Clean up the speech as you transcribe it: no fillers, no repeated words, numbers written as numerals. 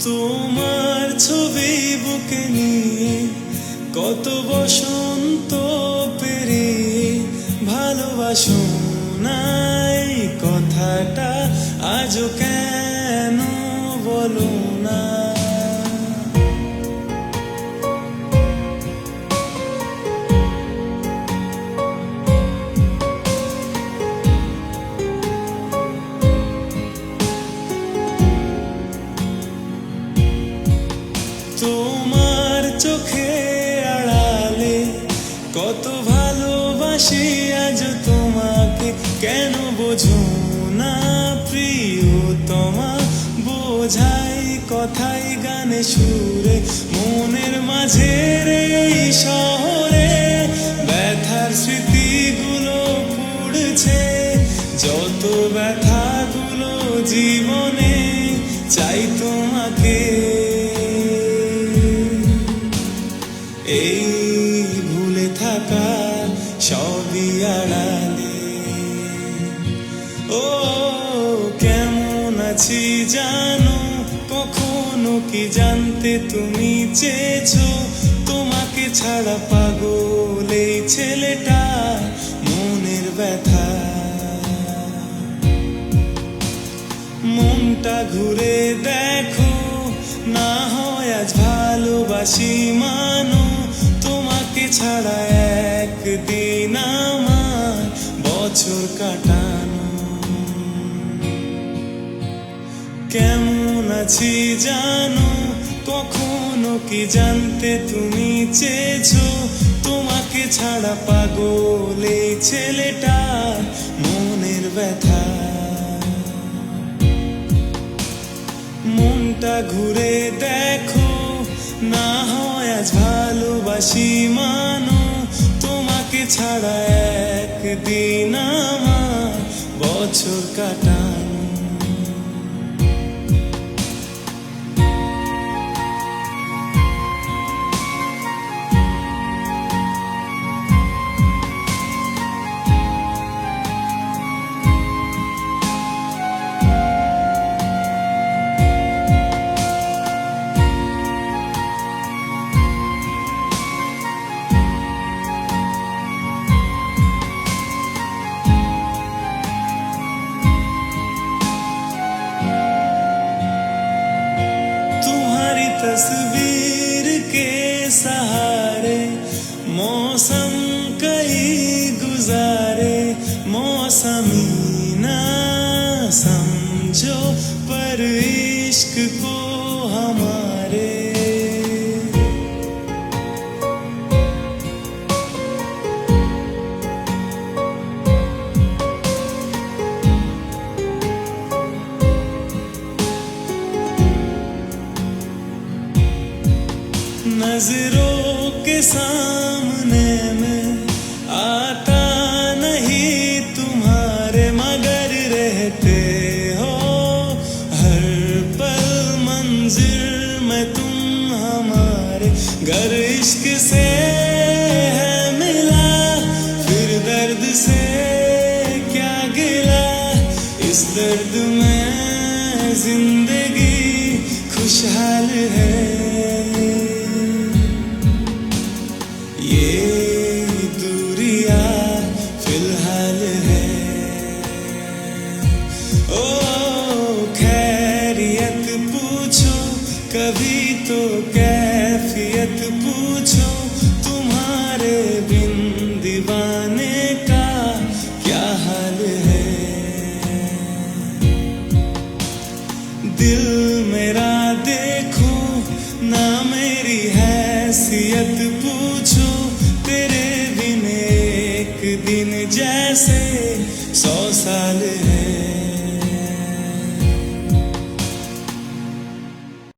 তোমার ছবি বুকে নিয়ে কত বসন্ত পেরিয়ে ভালোবাসো নাই কথাটা আজও কেন বলো না। তোমার চোখে আড়ালে কত ভালোবাসি আজ তোমাকে, কেন বোঝো না প্রিয়তমা? বোঝাই কথাই গানে সুরে মনের মাঝের এই শহরে ব্যথার স্মৃতিগুলো পুড়ছে, যত ব্যথাগুলো জীবনে চাই তোমাকে। এই ভুলে থাকা সবই আড়ালে ও কেমন আছি জানো, কখনো কি জানতে তুমি চেয়েছো তোমাকে ছাড়া পাগল এই ছেলেটা মনের ব্যথা। মনটা ঘুরে দেখো না হয় আজ ভালোবাসি মানো, তোমাকে ছাড়া একদিন আমার বছর কাটানো। কেমন আছি জানো, কখনো কি জানতে তুমি চেয়েছো তোমাকে ছাড়া পাগল এই ছেলেটা মনের ব্যথা। মনটা ঘুরে দেখো না হয় আজ ভালোবাসি মানো, তোমাকে ছাড়া একদিন আমার বছর কাটানো। तस्वीर के सहारे मौसम कई गुजारे, मौसमी ना समझो पर इश्क को हमारे। नजरों के सामने में आता नहीं तुम्हारे, मगर रहते हो हर पल मंजिल में तुम हमारे। गर इश्क से है मिला फिर दर्द से क्या गिला, इस दर्द में जिंदगी खुशहाल है। ये दूरिया फिलहाल है ओ खैरियत पूछो कभी तो कैफियत पूछो, तुम्हारे बिन दीवाने का क्या हाल है। दिल मेरा देखो ना मेरी हैसियत पूछो, तेरे बिन एक दिन जैसे